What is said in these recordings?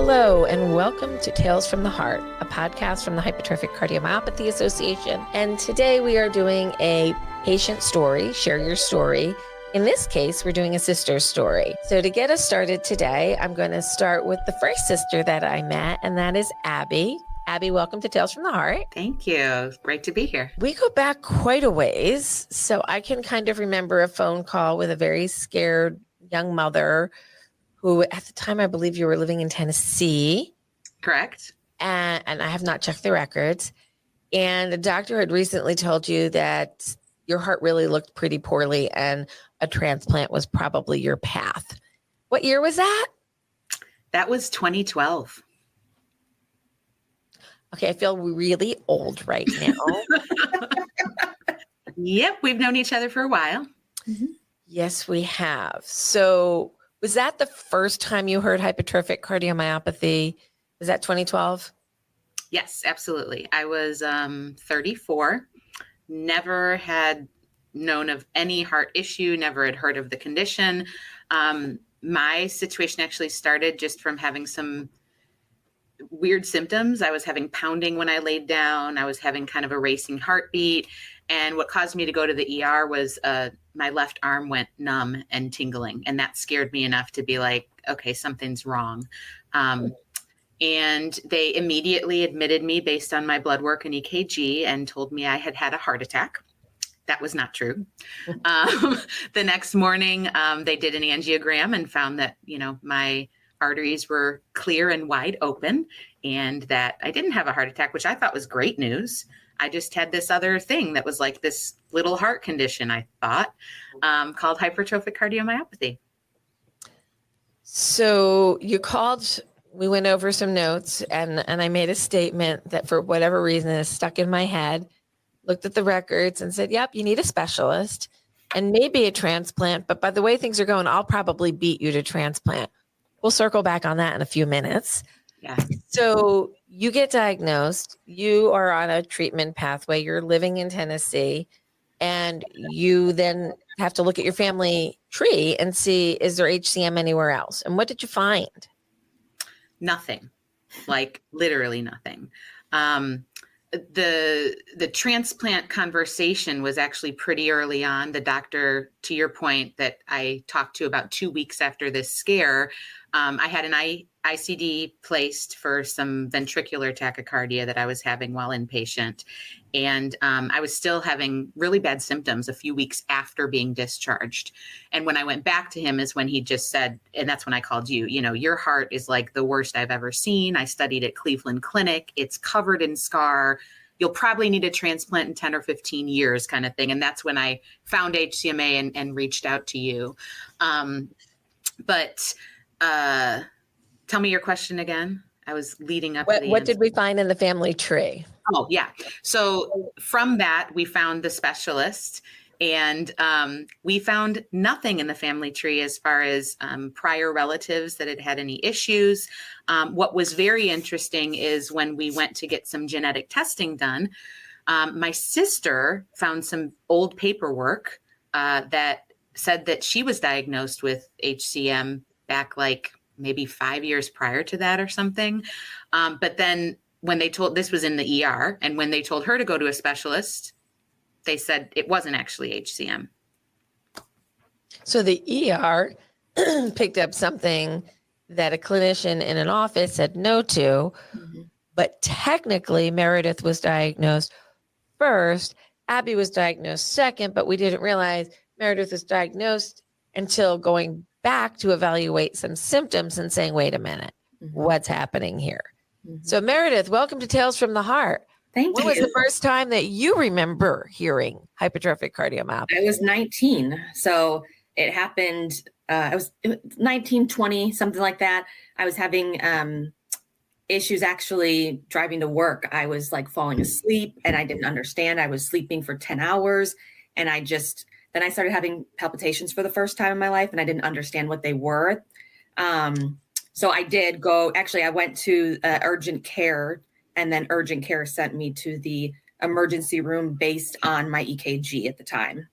Hello, and welcome to Tales from the Heart, a podcast from the Hypertrophic Cardiomyopathy Association. And today we are doing a patient story, share your story. In this case, we're doing a sister's story. So to get us started today, I'm going to start with the first sister that I met, and that is Abby. Abby, welcome to Tales from the Heart. Thank you. Great to be here. We go back quite a ways, so I can kind of remember a phone call with a very scared young mother who at the time, I believe you were living in Tennessee. Correct. And I have not checked the records. And the doctor had recently told you that your heart really looked pretty poorly and a transplant was probably your path. What year was that? That was 2012. Okay, I feel really old right now. Yep, we've known each other for a while. Mm-hmm. Yes, we have. So was that the first time you heard hypertrophic cardiomyopathy? Was that 2012? Yes, absolutely. I was 34, never had known of any heart issue, never had heard of the condition. My situation actually started just from having some weird symptoms. I was having pounding when I laid down. I was having kind of a racing heartbeat. And what caused me to go to the ER was my left arm went numb and tingling. And that scared me enough to be like, okay, something's wrong. And they immediately admitted me based on my blood work and EKG and told me I had had a heart attack. That was not true. The next morning, they did an angiogram and found that, my arteries were clear and wide open and that I didn't have a heart attack, which I thought was great news. I just had this other thing that was like this little heart condition, I thought, called hypertrophic cardiomyopathy. So you called, we went over some notes and I made a statement that for whatever reason is stuck in my head, looked at the records and said, yep, you need a specialist and maybe a transplant. But by the way things are going, I'll probably beat you to transplant. We'll circle back on that in a few minutes. Yeah. So you get diagnosed, you are on a treatment pathway, you're living in Tennessee, and you then have to look at your family tree and see, is there HCM anywhere else? And what did you find? Nothing, like literally nothing. The transplant conversation was actually pretty early on. The doctor, to your point, that I talked to about 2 weeks after this scare, I had an ICD placed for some ventricular tachycardia that I was having while inpatient. And I was still having really bad symptoms a few weeks after being discharged. And when I went back to him is when he just said, and that's when I called you, your heart is like the worst I've ever seen. I studied at Cleveland Clinic. It's covered in scar. You'll probably need a transplant in 10 or 15 years kind of thing. And that's when I found HCMA and reached out to you. But tell me your question again. I was leading up to the What answer. did we find in the family tree? Oh, yeah. So from that, we found the specialist and we found nothing in the family tree as far as prior relatives that had had any issues. What was very interesting is when we went to get some genetic testing done, my sister found some old paperwork that said that she was diagnosed with HCM back like maybe 5 years prior to that or something. But then when they told, this was in the ER, and when they told her to go to a specialist, they said it wasn't actually HCM. So the ER picked up something that a clinician in an office said no to, but technically Meredith was diagnosed first, Abby was diagnosed second, but we didn't realize Meredith was diagnosed until going back to evaluate some symptoms and saying, wait a minute, what's happening here? So Meredith, welcome to Tales from the Heart. Thank you. When was the first time that you remember hearing hypertrophic cardiomyopathy? I was 19. So it happened, it was 19, 20, something like that. I was having issues actually driving to work. I was like falling asleep and I didn't understand. I was sleeping for 10 hours and then I started having palpitations for the first time in my life and I didn't understand what they were. So I did go, actually, I went to urgent care and then urgent care sent me to the emergency room based on my EKG at the time.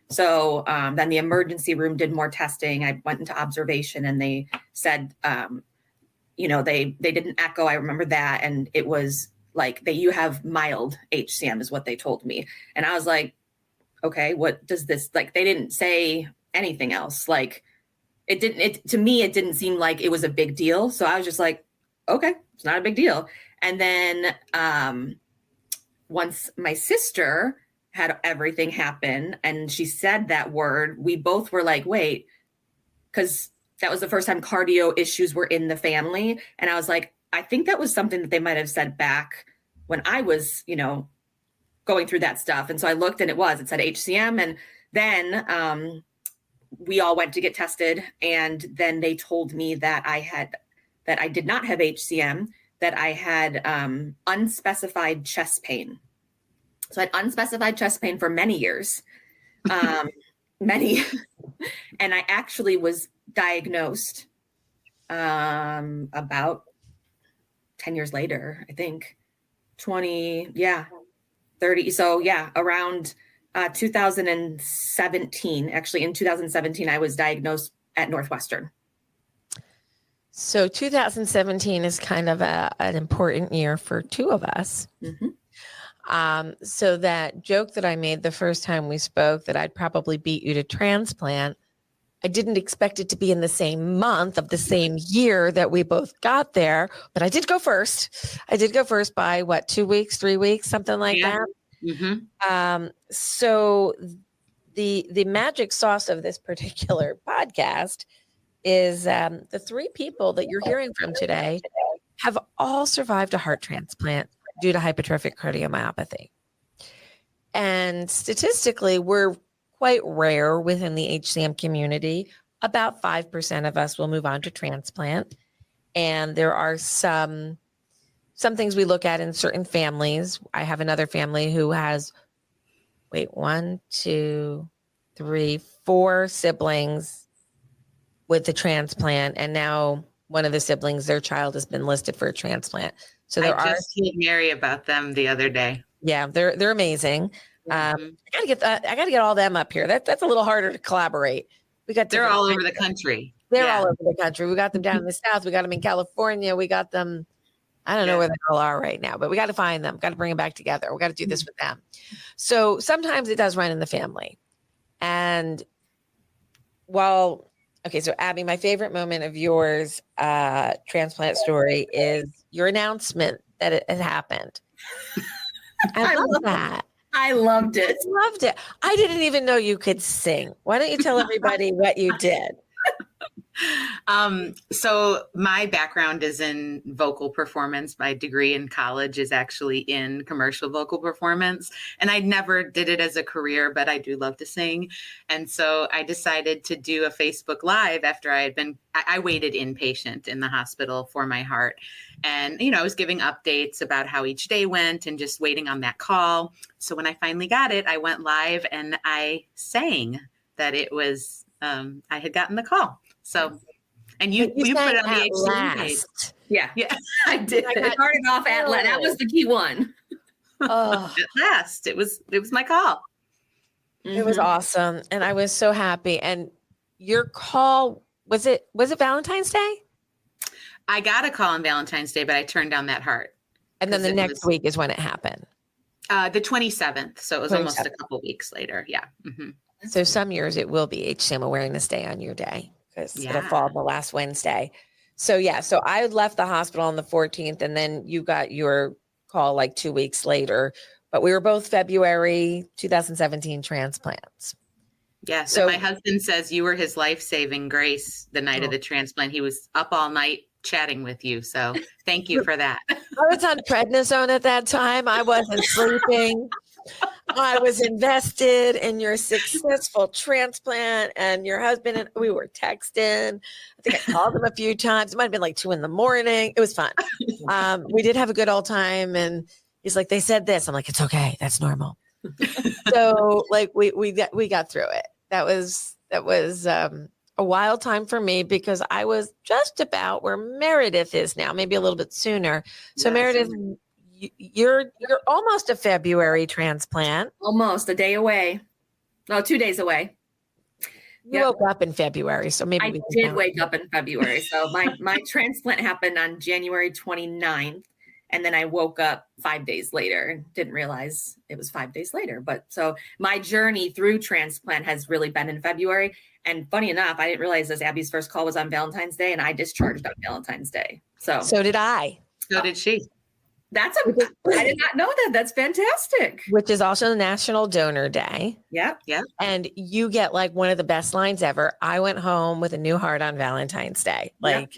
So then the emergency room did more testing. I went into observation and they said they did an echo. I remember that. And it was like that you have mild HCM is what they told me. And I was like, okay, what does this, like, they didn't say anything else. Like to me, it didn't seem like it was a big deal. So I was just like, okay, it's not a big deal. And then once my sister had everything happen and she said that word, we both were like, wait, because that was the first time cardio issues were in the family. And I was like, I think that was something that they might have said back when I was, going through that stuff. And so I looked and it said HCM. And then we all went to get tested. And then they told me that I did not have HCM, that I had unspecified chest pain. So I had unspecified chest pain for many years, many. And I actually was diagnosed about 10 years later, I think 30. So around 2017, actually in 2017, I was diagnosed at Northwestern. So 2017 is kind of an important year for two of us. Mm-hmm. So that joke that I made the first time we spoke, that I'd probably beat you to transplant, I didn't expect it to be in the same month of the same year that we both got there, but I did go first. I did go first by 2 weeks, 3 weeks, something like that. Mm-hmm. So the magic sauce of this particular podcast is the three people that you're hearing from today have all survived a heart transplant due to hypertrophic cardiomyopathy. And statistically, we're quite rare within the HCM community. About 5% of us will move on to transplant. And there are some things we look at in certain families. I have another family who has, 4 siblings with the transplant. And now one of the siblings, their child has been listed for a transplant. So I just told Mary about them the other day. Yeah, they're amazing. Mm-hmm. I gotta get all them up here. That's a little harder to collaborate. They're all over the country. They're all over the country. We got them down in the South. We got them in California. We got them. I don't know where they all are right now, but we got to find them. Got to bring them back together. We got to do this with them. So sometimes it does run in the family. And so Abby, my favorite moment of yours transplant story is your announcement that it had happened. I love that. I loved it. I didn't even know you could sing. Why don't you tell everybody what you did? So my background is in vocal performance. My degree in college is actually in commercial vocal performance. And I never did it as a career, but I do love to sing. And so I decided to do a Facebook Live after I waited inpatient in the hospital for my heart. And, I was giving updates about how each day went and just waiting on that call. So when I finally got it, I went live and I sang that it was, I had gotten the call. So, and you put it on the HCM page. Yeah, I did. It started off at last. That was the key one. Oh, at last, it was my call. It was awesome, and I was so happy. And your call was it Valentine's Day? I got a call on Valentine's Day, but I turned down that heart. And then the next week is when it happened. The 27th, so it was almost a couple weeks later. Yeah. Mm-hmm. So some years it will be HCM Awareness Day on your day because it'll fall on the last Wednesday. So so I left the hospital on the 14th, and then you got your call 2 weeks later. But we were both February 2017 transplants. Yeah. So my husband says you were his life-saving grace the night of the transplant. He was up all night chatting with you. So thank you for that. I was on prednisone at that time. I wasn't sleeping. I was invested in your successful transplant, and your husband and we were texting. I think I called him a few times. It might have been 2 a.m. It was fun. We did have a good old time, and he's like, they said this. I'm like, it's okay. That's normal. So we got through it. That was a wild time for me because I was just about where Meredith is now, maybe a little bit sooner. So Meredith, you're almost a February transplant. Almost a day away. No, 2 days away. You woke up in February, so maybe I we can did count. wake up in February. So my transplant happened on January 29th. And then I woke up 5 days later and didn't realize it was 5 days later. But so my journey through transplant has really been in February. And funny enough, I didn't realize this. Abby's first call was on Valentine's Day, and I discharged on Valentine's Day. So did I. So did she. I did not know that. That's fantastic. Which is also National Donor Day. Yep. Yeah. And you get like one of the best lines ever. I went home with a new heart on Valentine's Day. Like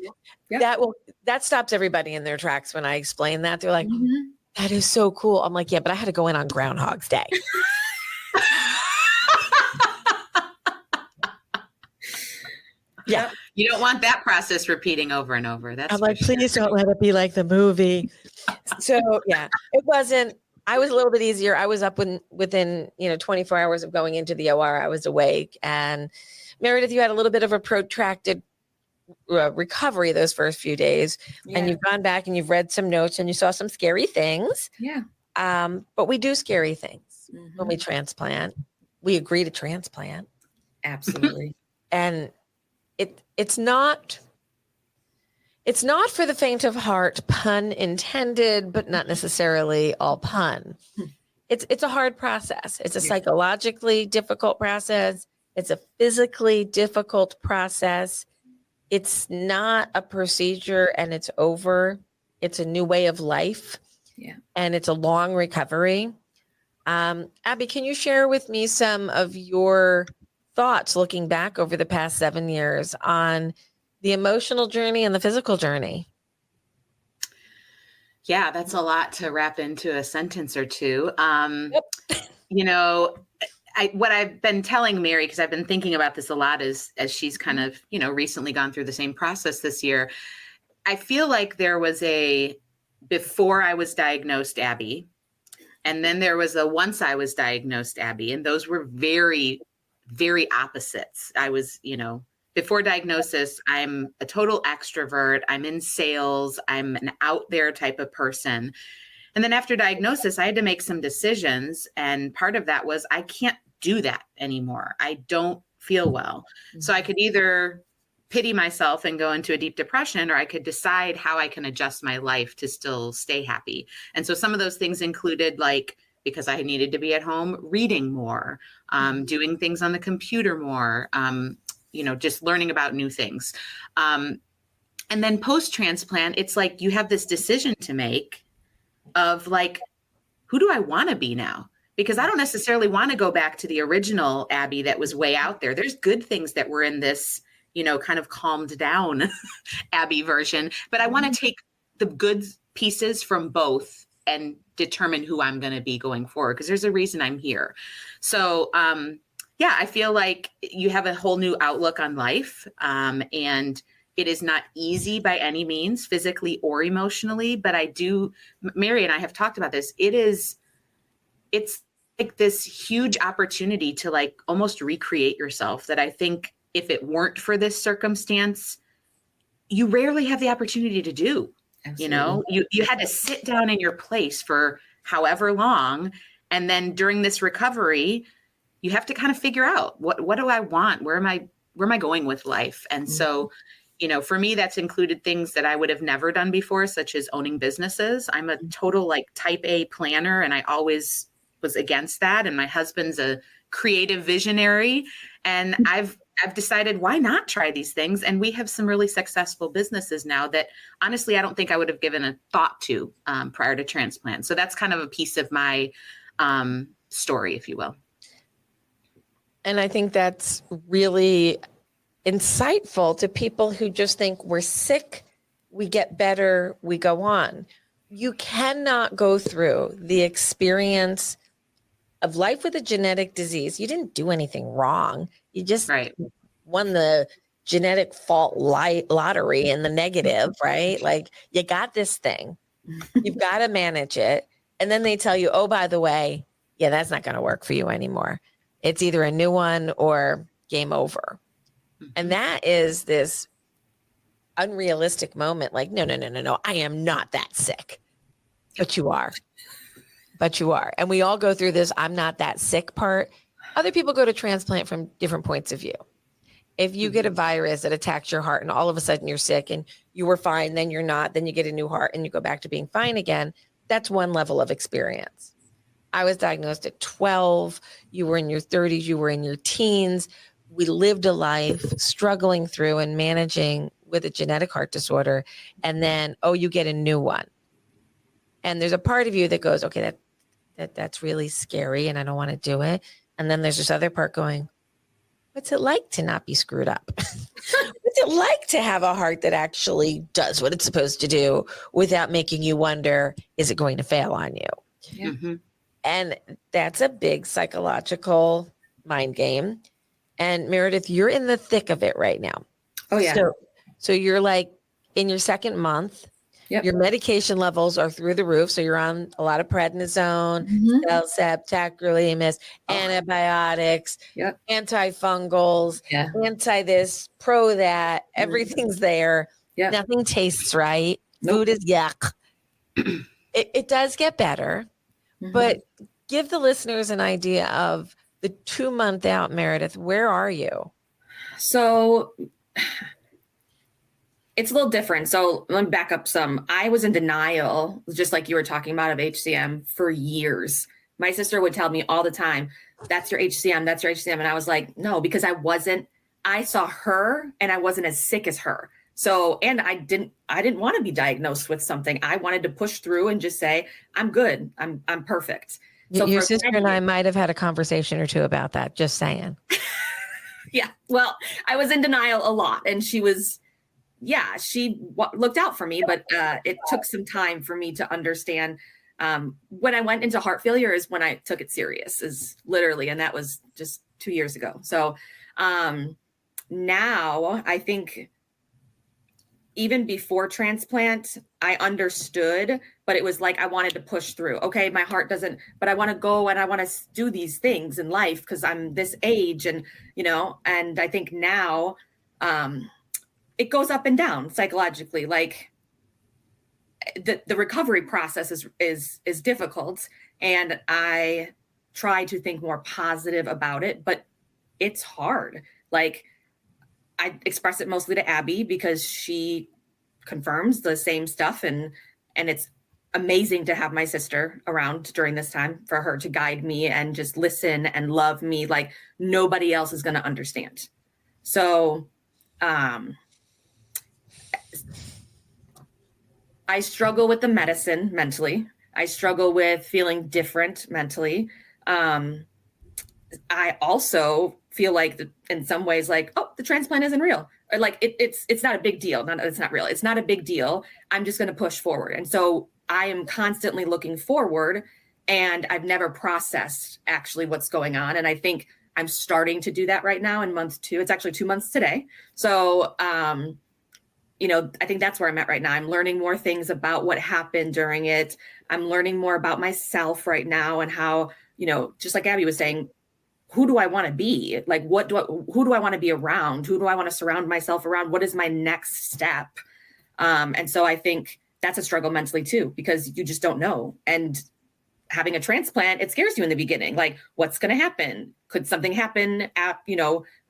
that stops everybody in their tracks when I explain that. They're like, that is so cool. I'm like, yeah, but I had to go in on Groundhog's Day. Yeah. You don't want that process repeating over and over. That's I'm like, please don't let it be like the movie. So yeah, it wasn't. I was a little bit easier. I was up within 24 hours of going into the OR. I was awake. And Meredith, you had a little bit of a protracted recovery those first few days, and you've gone back and you've read some notes and you saw some scary things. Yeah. But we do scary things when we transplant. We agree to transplant. Absolutely. And it's not for the faint of heart, pun intended, but not necessarily all pun. It's a hard process. It's a psychologically difficult process. It's a physically difficult process. It's not a procedure and it's over. It's a new way of life. Yeah. And it's a long recovery. Abby, can you share with me some of your thoughts looking back over the past 7 years on the emotional journey and the physical journey? Yeah, that's a lot to wrap into a sentence or two. What I've been telling Meri, because I've been thinking about this a lot as she's kind of, recently gone through the same process this year. I feel like there was a before I was diagnosed Abby, and then there was a once I was diagnosed Abby, and those were very, very opposites. I was, before diagnosis, I'm a total extrovert. I'm in sales. I'm an out there type of person. And then after diagnosis, I had to make some decisions. And part of that was I can't do that anymore. I don't feel well. So I could either pity myself and go into a deep depression, or I could decide how I can adjust my life to still stay happy. And so some of those things included, like, because I needed to be at home, reading more, doing things on the computer more, just learning about new things. And then post-transplant, it's like you have this decision to make of like, who do I want to be now? Because I don't necessarily want to go back to the original Abby that was way out there. There's good things that were in this, kind of calmed down Abby version, but I want to take the good pieces from both and determine who I'm going to be going forward, because there's a reason I'm here. So, I feel like you have a whole new outlook on life, and it is not easy by any means, physically or emotionally, but Meri and I have talked about this. It's like this huge opportunity to like almost recreate yourself that I think if it weren't for this circumstance, you rarely have the opportunity to do. Absolutely. You had to sit down in your place for however long. And then during this recovery, you have to kind of figure out what do I want? Where am I going with life? And so, for me, that's included things that I would have never done before, such as owning businesses. I'm a total like type A planner, and I always was against that. And my husband's a creative visionary, and I've decided, why not try these things? And we have some really successful businesses now that honestly, I don't think I would have given a thought to prior to transplant. So that's kind of a piece of my story, if you will. And I think that's really insightful to people who just think we're sick, we get better, we go on. You cannot go through the experience of life with a genetic disease. You didn't do anything wrong. You just won the genetic fault lottery in the negative, right? Like, you got this thing. You've got to manage it. And then they tell you, oh, by the way, yeah, that's not going to work for you anymore. It's either a new one or game over. And that is this unrealistic moment. Like, no, I am not that sick. But you are. And we all go through this I'm not that sick part. Other people go to transplant from different points of view. If you get a virus that attacks your heart and all of a sudden you're sick and you were fine, then you're not, then you get a new heart and you go back to being fine again, that's one level of experience. I was diagnosed at 12. You were in your 30s, you were in your teens. We lived a life struggling through and managing with a genetic heart disorder. And then, you get a new one. And there's a part of you that goes, okay, that's really scary and I don't want to do it. And then there's this other part going, what's it like to not be screwed up? What's it like to have a heart that actually does what it's supposed to do without making you wonder, is it going to fail on you? Yeah. Mm-hmm. And that's a big psychological mind game. And Meredith, you're in the thick of it right now. Oh yeah. So you're like in your second month. Yep. Your medication levels are through the roof. So you're on a lot of prednisone, Celsep, tacrolimus, antibiotics, antifungals, anti this, pro that. Everything's there. Yep. Nothing tastes right. Nope. Food is yuck. It does get better, but give the listeners an idea of the 2 month out, Meredith. Where are you? So it's a little different. So let me back up some. I was in denial, just like you were talking about, of HCM for years. My sister would tell me all the time, that's your HCM, that's your HCM. And I was like, no, because I saw her and I wasn't as sick as her. So, and I didn't want to be diagnosed with something. I wanted to push through and just say, I'm good. I'm perfect. So your sister and I might have had a conversation or two about that. Just saying. Yeah. Well, I was in denial a lot and she was, she looked out for me, but it took some time for me to understand. When I went into heart failure is when I took it serious, is literally, and that was just 2 years ago. So now I think even before transplant, I understood, but it was like I wanted to push through. Okay, my heart doesn't, but I want to go and I want to do these things in life because I'm this age, and and I think now it goes up and down psychologically. Like the recovery process is difficult, and I try to think more positive about it, but it's hard. Like I express it mostly to Abby because she confirms the same stuff, and it's amazing to have my sister around during this time for her to guide me and just listen and love me like nobody else is going to understand. So I struggle with the medicine mentally. I struggle with feeling different mentally. I also feel like in some ways, like, the transplant isn't real. Or like it's not a big deal. No, it's not real. It's not a big deal. I'm just going to push forward. And so I am constantly looking forward, and I've never processed actually what's going on. And I think I'm starting to do that right now in month 2. It's actually 2 months today. So, I think that's where I'm at right now. I'm learning more things about what happened during it. I'm learning more about myself right now and how, just like Abby was saying, who do I want to be? Like, who do I want to be around? Who do I want to surround myself around? What is my next step? And so I think that's a struggle mentally too, because you just don't know. And having a transplant, it scares you in the beginning. Like, what's going to happen? Could something happen at,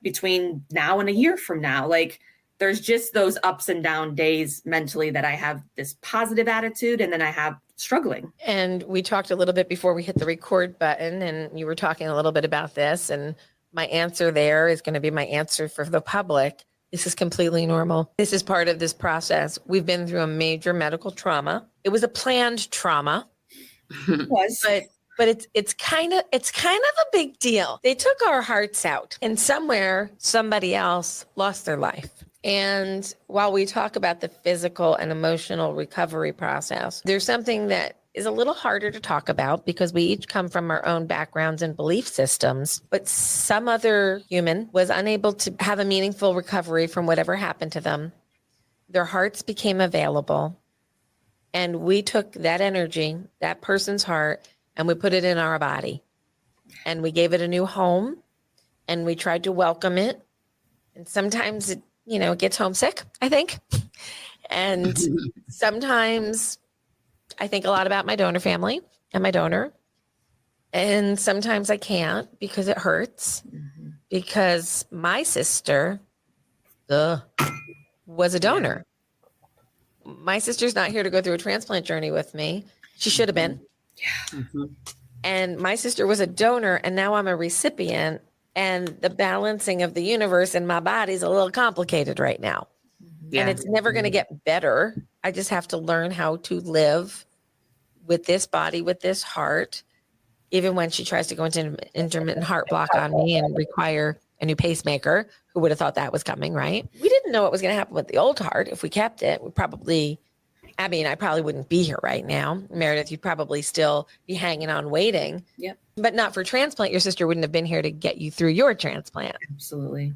between now and a year from now? Like, there's just those ups and down days mentally that I have this positive attitude, and then I have struggling. And we talked a little bit before we hit the record button, and you were talking a little bit about this, and my answer there is going to be my answer for the public. This is completely normal. This is part of this process. We've been through a major medical trauma. It was a planned trauma. It was. But it's kind of a big deal. They took our hearts out, and somewhere somebody else lost their life. And while we talk about the physical and emotional recovery process, there's something that is a little harder to talk about because we each come from our own backgrounds and belief systems. But some other human was unable to have a meaningful recovery from whatever happened to them. Their hearts became available. And we took that energy, that person's heart, and we put it in our body. And we gave it a new home, and we tried to welcome it. And sometimes it gets homesick, I think. And sometimes I think a lot about my donor family and my donor. And sometimes I can't because it hurts. Because my sister was a donor. My sister's not here to go through a transplant journey with me. She should have been. Yeah. Mm-hmm. And my sister was a donor, and now I'm a recipient. And the balancing of the universe in my body is a little complicated right now. Yeah. And it's never going to get better. I just have to learn how to live with this body, with this heart, even when she tries to go into intermittent heart block on me and require a new pacemaker. Who would have thought that was coming, right? We didn't know what was going to happen with the old heart. If we kept it, Abby and I probably wouldn't be here right now. Meredith, you'd probably still be hanging on waiting. Yep. But not for transplant. Your sister wouldn't have been here to get you through your transplant. Absolutely.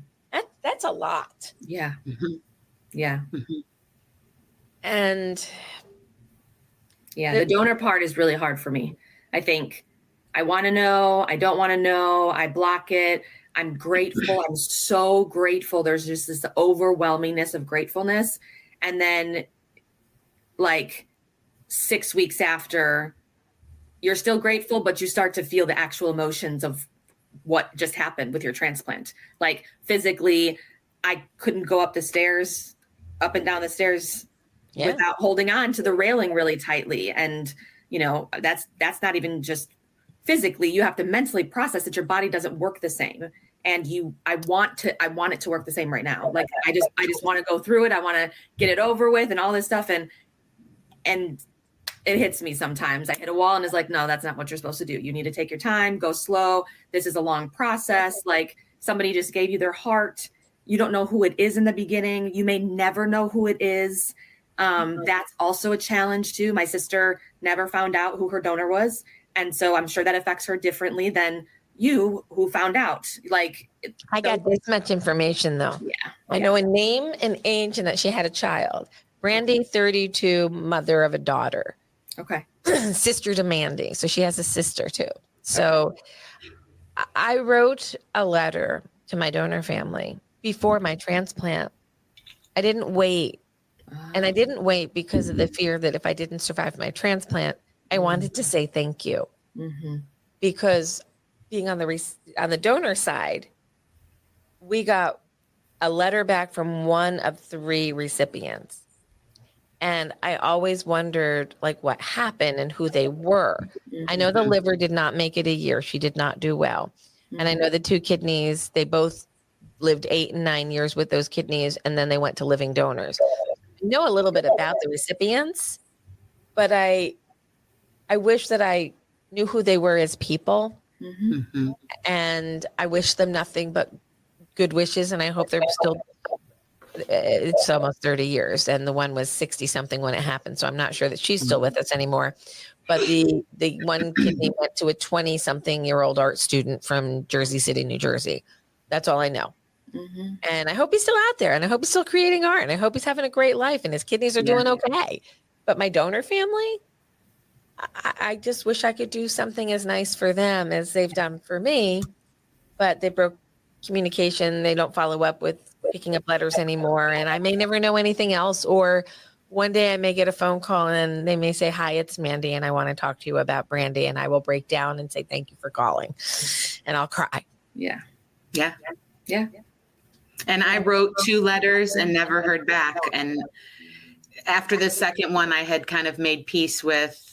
That's a lot. Yeah. Mm-hmm. Yeah. Mm-hmm. And yeah, the donor part is really hard for me. I think I want to know. I don't want to know. I block it. I'm grateful. I'm so grateful. There's just this overwhelmingness of gratefulness. And then like 6 weeks after, you're still grateful, but you start to feel the actual emotions of what just happened with your transplant. Like physically, I couldn't go up and down the stairs without holding on to the railing really tightly. And, that's not even just physically. You have to mentally process that your body doesn't work the same. And I want it to work the same right now. Like, I just want to go through it. I want to get it over with and all this stuff. And it hits me sometimes. I hit a wall and it's like, no, that's not what you're supposed to do. You need to take your time, go slow. This is a long process. Like, somebody just gave you their heart. You don't know who it is in the beginning. You may never know who it is. That's also a challenge too. My sister never found out who her donor was. And so I'm sure that affects her differently than you who found out. Like, I got this much information though. Yeah. I know a name and age and that she had a child. Brandy, 32, mother of a daughter. Okay. Sister to Mandy. So she has a sister too. So I wrote a letter to my donor family before my transplant. I didn't wait. And I didn't wait because of the fear that if I didn't survive my transplant, I wanted to say thank you. Mm-hmm. Because being on the donor side, we got a letter back from one of 3 recipients. And I always wondered like what happened and who they were. Mm-hmm. I know the liver did not make it a year. She did not do well. Mm-hmm. And I know the 2 kidneys, they both lived 8 and 9 years with those kidneys. And then they went to living donors. I know a little bit about the recipients, but I wish that I knew who they were as people. Mm-hmm. Mm-hmm. And I wish them nothing but good wishes. And I hope they're still, it's almost 30 years. And the one was 60 something when it happened. So I'm not sure that she's still with us anymore. But the one kidney went to a 20 something year old art student from Jersey City, New Jersey. That's all I know. Mm-hmm. And I hope he's still out there and I hope he's still creating art and I hope he's having a great life and his kidneys are doing okay. But my donor family, I just wish I could do something as nice for them as they've done for me, but they broke communication. They don't follow up with picking up letters anymore. And I may never know anything else. Or one day I may get a phone call and they may say, hi, it's Mandy. And I want to talk to you about Brandy. And I will break down and say, thank you for calling. And I'll cry. Yeah. Yeah. Yeah. And I wrote 2 letters and never heard back. And after the second one, I had kind of made peace with,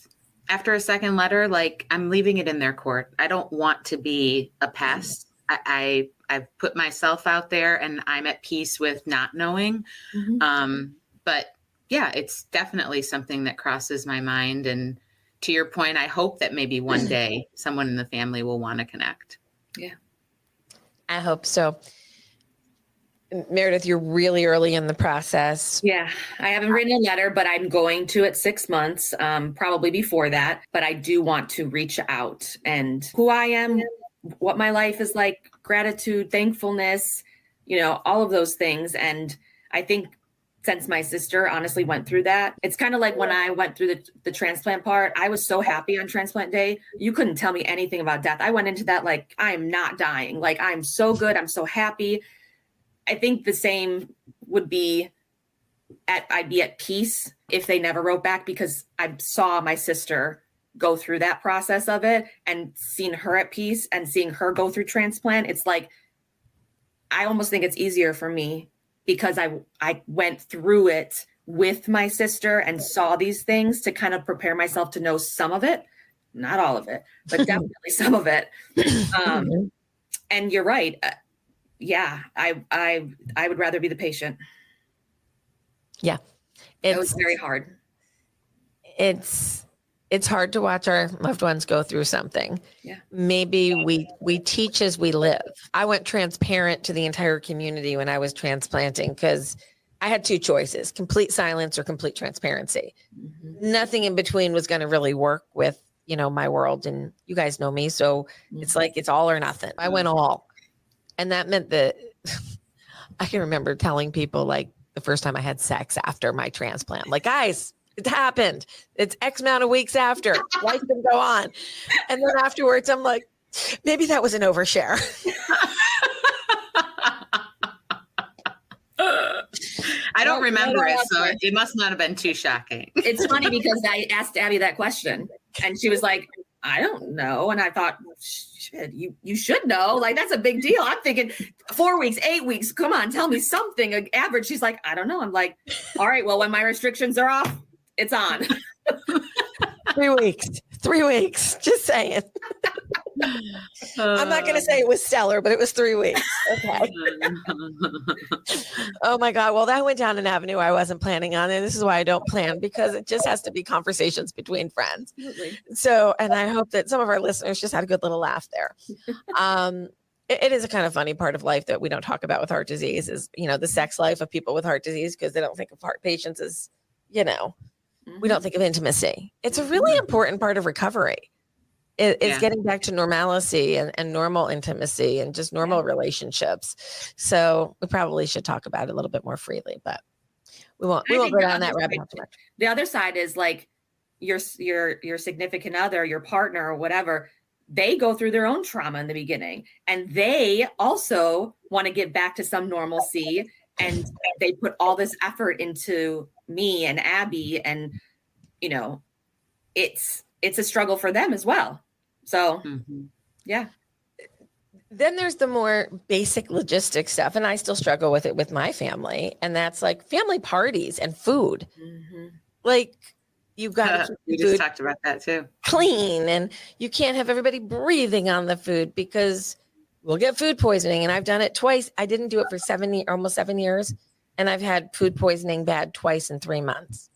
after a second letter, like, I'm leaving it in their court. I don't want to be a pest. I've put myself out there and I'm at peace with not knowing. Mm-hmm. But yeah, it's definitely something that crosses my mind. And to your point, I hope that maybe one day someone in the family will want to connect. Yeah. I hope so. Meredith, you're really early in the process. Yeah, I haven't written a letter, but I'm going to at 6 months, probably before that. But I do want to reach out and who I am, what my life is like, gratitude, thankfulness, all of those things. And I think since my sister honestly went through that, it's kind of like when I went through the transplant part, I was so happy on transplant day. You couldn't tell me anything about death. I went into that like, I am not dying. Like, I'm so good. I'm so happy. I think the same would be I'd be at peace if they never wrote back, because I saw my sister go through that process of it and seeing her at peace and seeing her go through transplant. It's like, I almost think it's easier for me because I went through it with my sister and saw these things to kind of prepare myself to know some of it, not all of it, but definitely some of it. And you're right. Yeah, I would rather be the patient. Yeah. It was very hard. It's hard to watch our loved ones go through something. Yeah. Maybe we teach as we live. I went transparent to the entire community when I was transplanting because I had two choices: complete silence or complete transparency. Nothing in between was going to really work with, my world, and you guys know me. So it's like, it's all or nothing. I went all. And that meant that I can remember telling people, like, the first time I had sex after my transplant, like, guys, it happened. It's X amount of weeks after. Life can go on. And then afterwards, I'm like, maybe that was an overshare. I don't remember it, so it must not have been too shocking. It's funny because I asked Abby that question and she was like, I don't know. And I thought, shit, you should know. Like, that's a big deal. I'm thinking 4 weeks, 8 weeks. Come on, tell me something. An average. She's like, I don't know. I'm like, all right, well, when my restrictions are off, it's on. 3 weeks. 3 weeks. Just saying. I'm not going to say it was stellar, but it was 3 weeks. Okay. Oh my God. Well, that went down an avenue I wasn't planning on. And this is why I don't plan, because it just has to be conversations between friends. Absolutely. So, and I hope that some of our listeners just had a good little laugh there. It is a kind of funny part of life that we don't talk about with heart disease is, the sex life of people with heart disease, because they don't think of heart patients as, we don't think of intimacy. It's a really important part of recovery. It's getting back to normalcy and normal intimacy and just normal relationships. So we probably should talk about it a little bit more freely, but we won't go down that rabbit hole too much. The other side is like your significant other, your partner or whatever, they go through their own trauma in the beginning and they also want to get back to some normalcy, and they put all this effort into me and Abby, and it's a struggle for them as well. So, yeah. Then there's the more basic logistic stuff. And I still struggle with it with my family. And that's like family parties and food. Like, you've got we just talked about that too. Clean, and you can't have everybody breathing on the food because we'll get food poisoning. And I've done it twice. I didn't do it for almost 7 years. And I've had food poisoning bad twice in 3 months.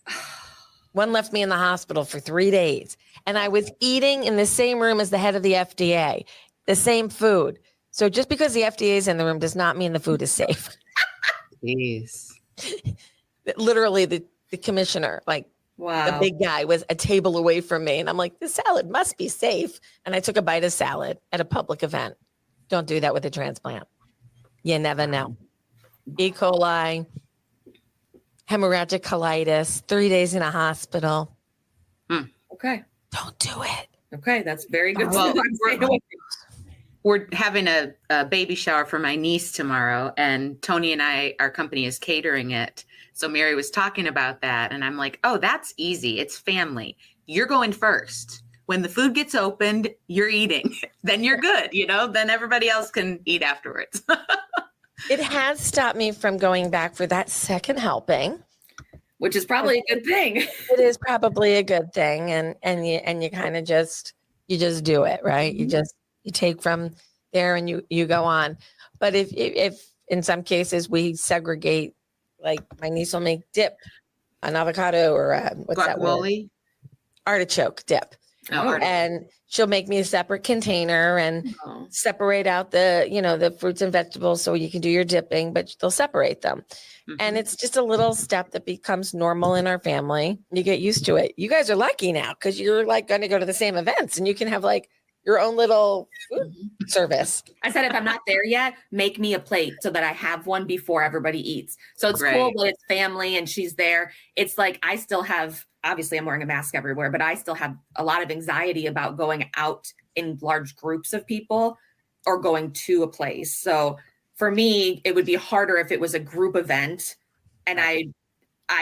One left me in the hospital for 3 days. And I was eating in the same room as the head of the FDA, the same food. So just because the FDA is in the room does not mean the food is safe. Jeez. Literally, the commissioner, like, wow, the big guy, was a table away from me. And I'm like, this salad must be safe. And I took a bite of salad at a public event. Don't do that with a transplant. You never know. E. coli, hemorrhagic colitis, 3 days in a hospital. Okay. Don't do it. Okay, that's very good. Well, we're having a baby shower for my niece tomorrow, and Tony and our company is catering it. So Mary was talking about that, and I'm like, oh, that's easy. It's family. You're going first. When the food gets opened, you're eating. Then you're good, then everybody else can eat afterwards. It has stopped me from going back for that second helping, which is probably a good thing. It is probably a good thing, and you kind of just do it, right? You take from there and you go on. But if in some cases we segregate, like my niece will make dip, an avocado or what's that word? Artichoke dip. And she'll make me a separate container and separate out the fruits and vegetables so you can do your dipping, but they'll separate them. And it's just a little step that becomes normal in our family. You get used to it. You guys are lucky now because you're like going to go to the same events and you can have like your own little food service. I said, if I'm not there yet, make me a plate so that I have one before everybody eats. So it's cool that it's family and she's there. It's like, I still have, obviously I'm wearing a mask everywhere, but I still have a lot of anxiety about going out in large groups of people or going to a place. So for me, it would be harder if it was a group event and I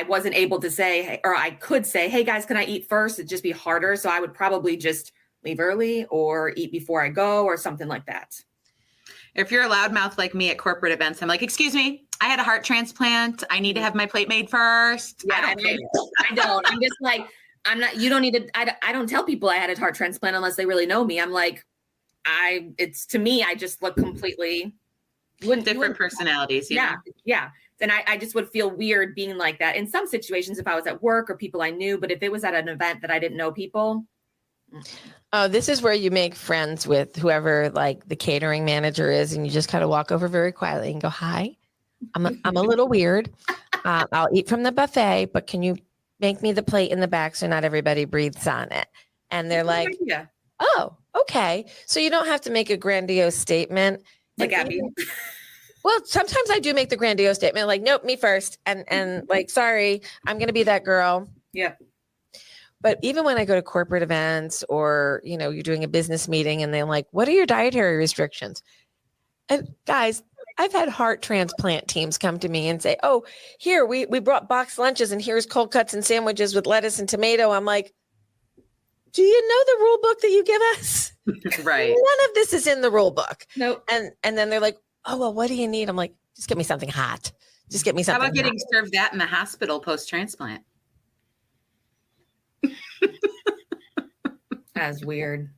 wasn't able to say, or I could say, hey guys, can I eat first? It'd just be harder. So I would probably just leave early or eat before I go or something like that. If you're a loudmouth like me at corporate events, I'm like, excuse me, I had a heart transplant. I need to have my plate made first. Yeah, I don't care. I don't. I'm just like, I'm not, you don't need to, I don't tell people I had a heart transplant unless they really know me. I'm like, it's to me, I just look completely Different personalities. Yeah. And I just would feel weird being like that in some situations if I was at work or people I knew, but if it was at an event that I didn't know people. Oh, this is where you make friends with whoever like the catering manager is, and you just kind of walk over very quietly and go, "Hi, I'm a little weird. I'll eat from the buffet, but can you make me the plate in the back so not everybody breathes on it?" And they're like, Yeah. "Oh, okay." So you don't have to make a grandiose statement. Like Abby. Well, sometimes I do make the grandiose statement, like, "Nope, me first," and like, "Sorry, I'm going to be that girl." Yeah. But even when I go to corporate events or, you're doing a business meeting and they're like, "What are your dietary restrictions?" And guys, I've had heart transplant teams come to me and say, "Oh, here, we brought boxed lunches and here's cold cuts and sandwiches with lettuce and tomato." I'm like, "Do you know the rule book that you give us?" Right. None of this is in the rule book. Nope. And then they're like, "Oh, well, what do you need?" I'm like, "Just get me something hot. Just get me How something about getting hot." served that in the hospital post-transplant? That's weird.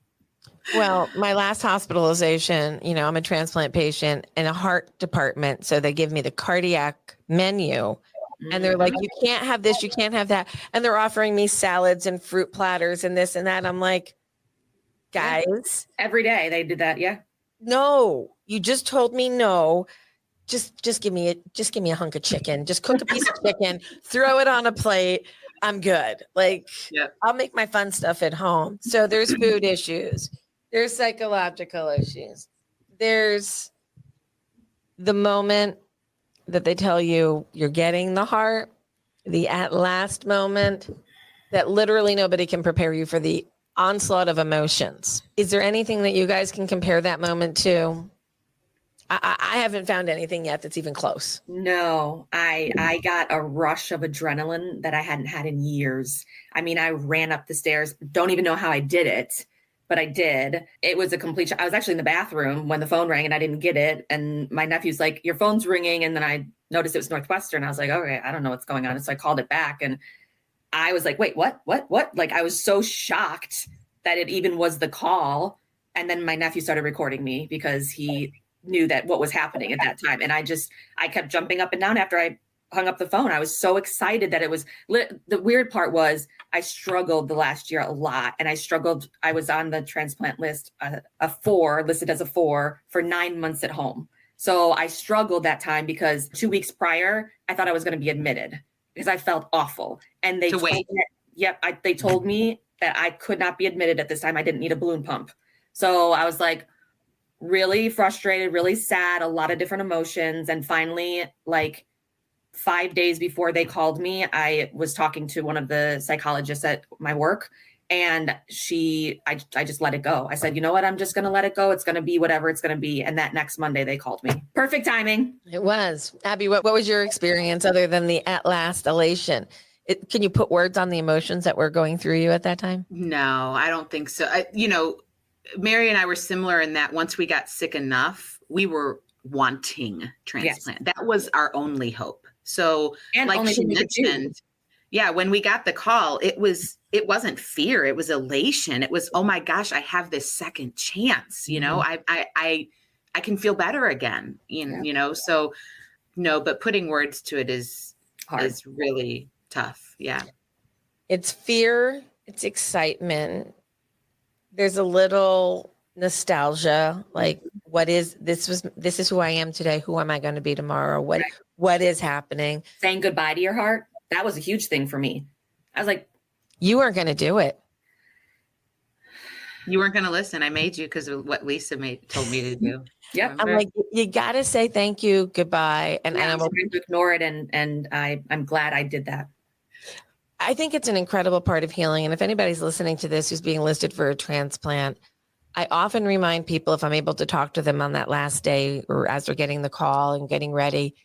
Well, my last hospitalization, I'm a transplant patient in a heart department. So they give me the cardiac menu and they're like, "You can't have this, you can't have that." And they're offering me salads and fruit platters and this and that. I'm like, guys, every day they did that. Yeah. no, you just told me no. Just give me a hunk of chicken. Just cook a piece of chicken, throw it on a plate. I'm good. Like, Yep. I'll make my fun stuff at home. So there's food issues. There's psychological issues. There's the moment that they tell you you're getting the heart, the at last moment that literally nobody can prepare you for the onslaught of emotions. Is there anything that you guys can compare that moment to? I haven't found anything yet that's even close. No, I got a rush of adrenaline that I hadn't had in years. I mean, I ran up the stairs, don't even know how I did it, but I did. It was a complete, I was actually in the bathroom when the phone rang and I didn't get it. And my nephew's like, "Your phone's ringing." And then I noticed it was Northwestern. I was like, "Okay, I don't know what's going on." And so I called it back and I was like, "Wait, what? Like, I was so shocked that it even was the call. And then my nephew started recording me because he knew that what was happening at that time. And I kept jumping up and down after I hung up the phone. I was so excited that it was the weird part was I struggled the last year a lot. And I was on the transplant list, listed as a 4 for 9 months at home. So I struggled that time because 2 weeks prior, I thought I was going to be admitted because I felt awful. And they told me that I could not be admitted at this time. I didn't need a balloon pump. So I was like, really frustrated, really sad, a lot of different emotions. And finally, like 5 days before they called me, I was talking to one of the psychologists at my work and I just let it go. I said, "You know what? I'm just going to let it go. It's going to be whatever it's going to be." And that next Monday they called me. Perfect timing. It was. Abby, what was your experience other than the at last elation? Can you put words on the emotions that were going through you at that time? No, I don't think so. Mary and I were similar in that once we got sick enough, we were wanting transplant. Yes. That was our only hope. So and like she mentioned, when we got the call, it wasn't fear. It was elation. It was, "Oh my gosh, I have this second chance. I can feel better again." So no, but putting words to it is hard. Is really tough. Yeah. It's fear. It's excitement. There's a little nostalgia, like this is who I am today. Who am I going to be tomorrow? What is happening? Saying goodbye to your heart. That was a huge thing for me. I was like, you weren't going to do it. You weren't going to listen. I made you because of what Lisa told me to do. Yep. I'm like, you got to say thank you, goodbye. And I'm going to ignore it. And I'm glad I did that. I think it's an incredible part of healing. And if anybody's listening to this who's being listed for a transplant, I often remind people, if I'm able to talk to them on that last day or as they're getting the call and getting ready,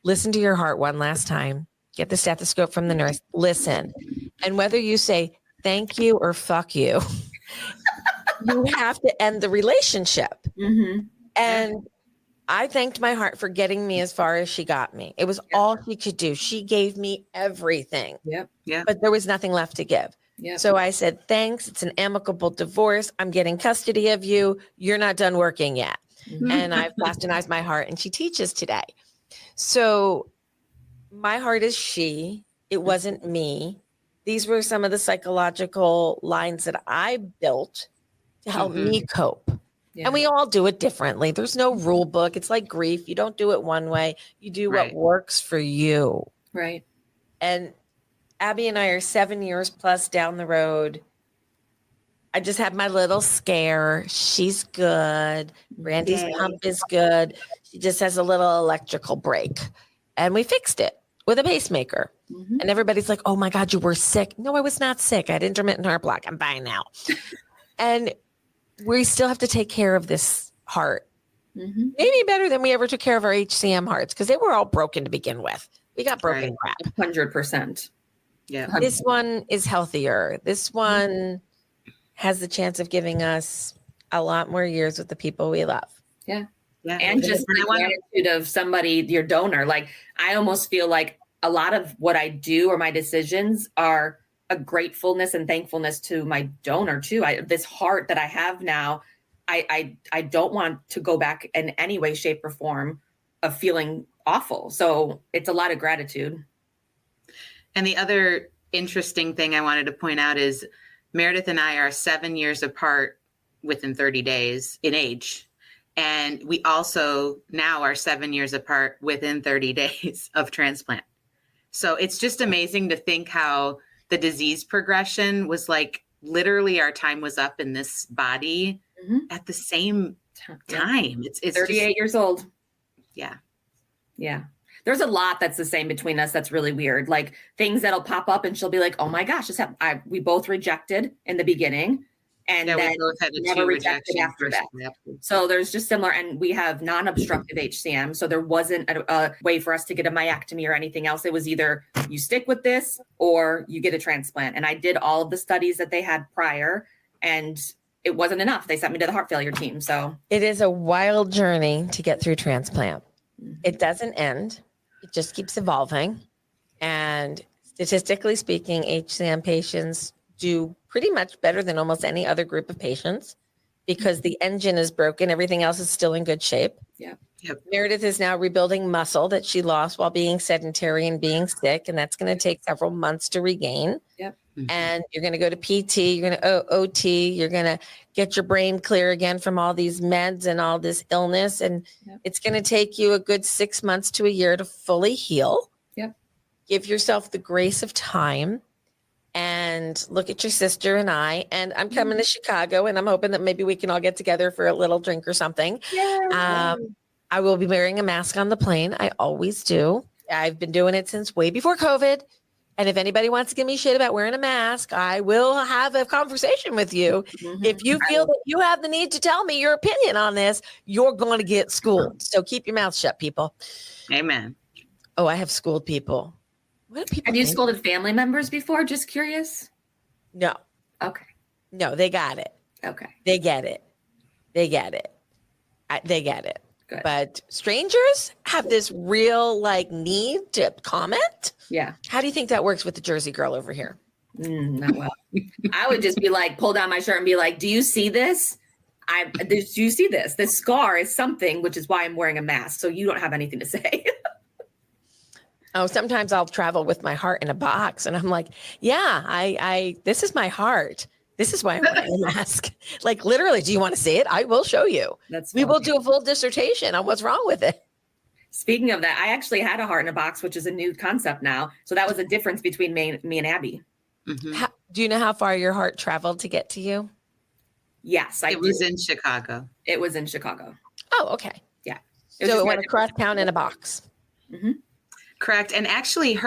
listen to your heart one last time. Get the stethoscope from the nurse. Listen. And whether you say thank you or fuck you, you have to end the relationship. Mm-hmm. And I thanked my heart for getting me as far as she got me. It was all she could do. She gave me everything. Yep. Yeah. But there was nothing left to give. Yep. So I said, thanks. It's an amicable divorce. I'm getting custody of you. You're not done working yet. Mhm. And I've blastinized my heart, and she teaches today. So my heart is she. It wasn't me. These were some of the psychological lines that I built to help me cope. Yeah. And we all do it differently. There's no rule book. It's like grief. You don't do it one way. You do what Right. works for you. Right. And Abby and I are 7 years plus down the road. I just had my little scare. She's good. Brandy's Yay. pump is good. She just has a little electrical break. And we fixed it with a pacemaker. Mhm. And everybody's like, oh my God, you were sick. No, I was not sick. I had intermittent heart block. I'm fine now. And we still have to take care of this heart. Mhm. Maybe better than we ever took care of our HCM hearts, because they were all broken to begin with. We got broken Right. crap. 100%. Yeah. This one is healthier. This one has the chance of giving us a lot more years with the people we love. Yeah. Yeah. And just And the I wanna- gratitude of somebody, your donor. Like, I almost feel like a lot of what I do or my decisions are a gratefulness and thankfulness to my donor too. This heart that I have now, I don't want to go back in any way, shape, or form of feeling awful. So it's a lot of gratitude. And the other interesting thing I wanted to point out is Meredith and I are 7 years apart within 30 days in age. And we also now are 7 years apart within 30 days of transplant. So it's just amazing to think how the disease progression was like literally our time was up in this body Mhm. at the same Yeah. time. It's 38 years old. Yeah. Yeah. There's a lot that's the same between us. That's really weird. Like things that'll pop up and she'll be like, oh my gosh, we both rejected in the beginning. And Yeah, then we both had a never 2 rejected rejection after that. Yep. So there's just similar, and we have non-obstructive HCM. So there wasn't a way for us to get a myectomy or anything else. It was either you stick with this or you get a transplant. And I did all of the studies that they had prior, and it wasn't enough. They sent me to the heart failure team. So It is a wild journey to get through transplant. It doesn't end. It just keeps evolving. And statistically speaking, HCM patients do pretty much better than almost any other group of patients because the engine is broken. Everything else is still in good shape. Yeah. Yep. Meredith is now rebuilding muscle that she lost while being sedentary and being sick. And that's going to take several months to regain. Yep. And you're going to go to PT, you're going to OT, you're going to get your brain clear again from all these meds and all this illness. And it's going to take you a good 6 months to a year to fully heal. Yep. Give yourself the grace of time and look at your sister and I. And I'm coming to Chicago, and I'm hoping that maybe we can all get together for a little drink or something. Yeah. I will be wearing a mask on the plane. I always do. I've been doing it since way before COVID. And if anybody wants to give me shit about wearing a mask, I will have a conversation with you. Mhm. If you feel that you have the need to tell me your opinion on this, you're going to get schooled. So keep your mouth shut, people. Amen. Oh, I have schooled people. What do people Have you think? scolded family members before? Just curious. No, Okay. no, they got it. Okay. They get it. They get it. They get it. Good. But strangers have this real need to comment. Yeah. How do you think that works with the Jersey girl over here? Not well. I would just be like, pull down my shirt and be like, do you see this? Do you see this? This scar is something, which is why I'm wearing a mask. So you don't have anything to say. Oh, sometimes I'll travel with my heart in a box and I'm like, yeah, I this is my heart. This is why I'm wearing a mask. Like literally, do you want to see it? I will show you. We will do a full dissertation on what's wrong with it. Speaking of that, I actually had a heart in a box, which is a new concept now. So that was a difference between me and Abby. Mhm. Do you know how far your heart traveled to get to you? Yes, I It was do. in Chicago. It was in Chicago. Oh, okay. Yeah. So it went across town in a box. Mm-hmm. Correct. And actually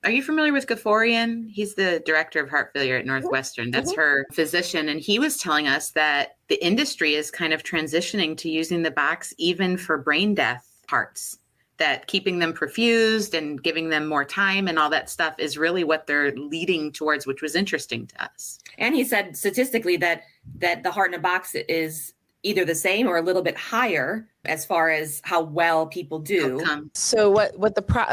are you familiar with Gaforian? He's the director of heart failure at Northwestern. That's her physician. And he was telling us that the industry is kind of transitioning to using the box even for brain death hearts, that keeping them perfused and giving them more time and all that stuff is really what they're leading towards, which was interesting to us. And he said statistically that the heart in a box is either the same or a little bit higher as far as how well people do. Outcome. So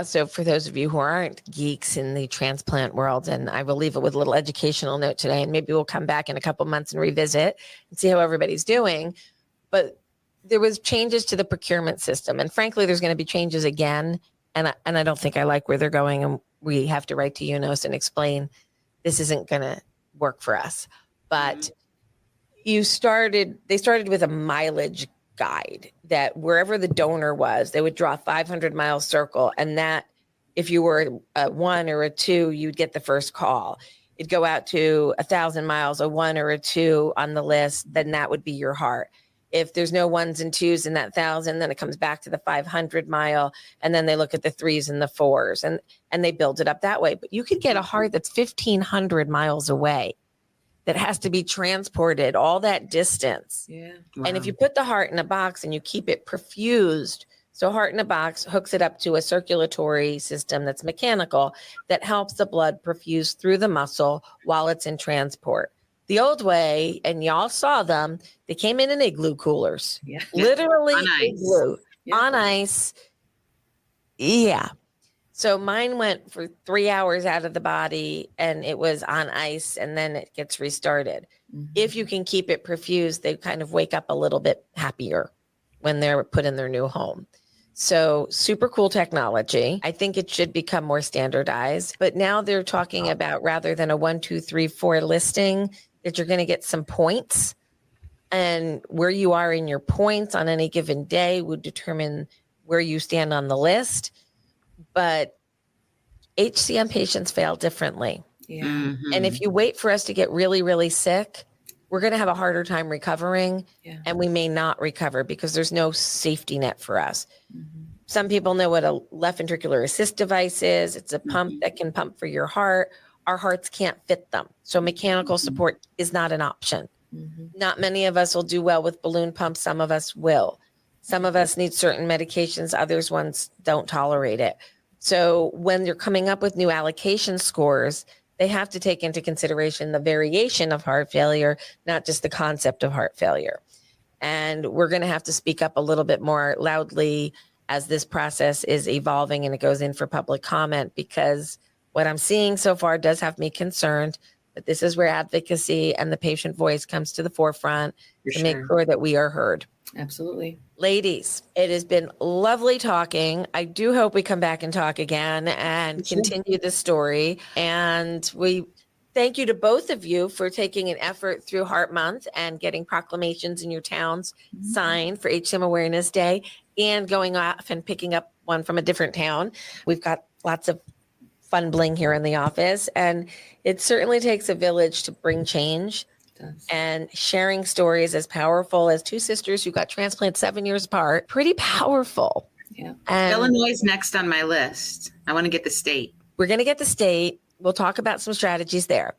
so for those of you who aren't geeks in the transplant world, and I will leave it with a little educational note today, and maybe we'll come back in a couple months and revisit and see how everybody's doing. But there was changes to the procurement system, and frankly, there's going to be changes again. And I don't think I like where they're going, and we have to write to UNOS and explain this isn't going to work for us. But they started with a mileage guide that wherever the donor was, they would draw a 500-mile circle, and that if you were a 1 or a 2, you'd get the first call. It'd go out to 1,000 miles, a 1 or a 2 on the list, then that would be your heart. If there's no 1s and 2s in that 1,000, then it comes back to the 500-mile, and then they look at the 3s and the 4s, and they build it up that way. But you could get a heart that's 1,500 miles away that has to be transported all that distance. Yeah. Wow. And if you put the heart in a box and you keep it perfused, so heart in a box hooks it up to a circulatory system that's mechanical that helps the blood perfuse through the muscle while it's in transport. The old way, and y'all saw them, they came in igloo coolers. Yeah. Literally On ice. igloo. Yeah. On ice. Yeah. So mine went for 3 hours out of the body, and it was on ice, and then it gets restarted. Mhm. If you can keep it perfused, they kind of wake up a little bit happier when they're put in their new home. So super cool technology. I think it should become more standardized, but now they're talking about, rather than a 1, 2, 3, 4 listing, that you're going to get some points, and where you are in your points on any given day would determine where you stand on the list. But HCM patients fail differently. Yeah. Mhm. And if you wait for us to get really, really sick, we're going to have a harder time recovering, Yeah. and we may not recover because there's no safety net for us. Mhm. Some people know what a left ventricular assist device is. It's a pump Mhm. that can pump for your heart. Our hearts can't fit them. So mechanical support is not an option. Mhm. Not many of us will do well with balloon pumps. Some of us will. Some of us need certain medications. Others ones don't tolerate it. So when you're coming up with new allocation scores, they have to take into consideration the variation of heart failure, not just the concept of heart failure. And we're going to have to speak up a little bit more loudly as this process is evolving and it goes in for public comment, because what I'm seeing so far does have me concerned. But this is where advocacy and the patient voice comes to the forefront For to make sure. sure that we are heard. Absolutely. Ladies, it has been lovely talking. I do hope we come back and talk again and Sure. continue the story. And we thank you to both of you for taking an effort through Heart Month and getting proclamations in your towns signed for HCM Awareness Day, and going off and picking up one from a different town. We've got lots of fun bling here in the office, and it certainly takes a village to bring change. Does. And sharing stories as powerful as two sisters who got transplants 7 years apart, pretty powerful. Yeah. And Illinois is next on my list. I want to get the state. we're going to get the state. We'll talk about some strategies there.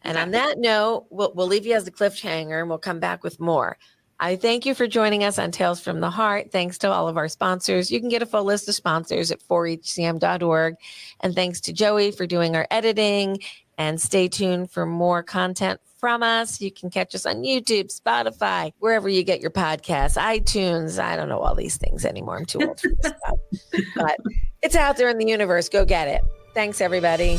And Okay. on that note, we'll leave you as the cliffhanger, and we'll come back with more. I thank you for joining us on Tales from the Heart. Thanks to all of our sponsors. You can get a full list of sponsors at 4hcm.org. And thanks to Joey for doing our editing. And stay tuned for more content from us. You can catch us on YouTube, Spotify, wherever you get your podcasts, iTunes. I don't know all these things anymore. I'm too old for this stuff. But it's out there in the universe. Go get it. Thanks, everybody.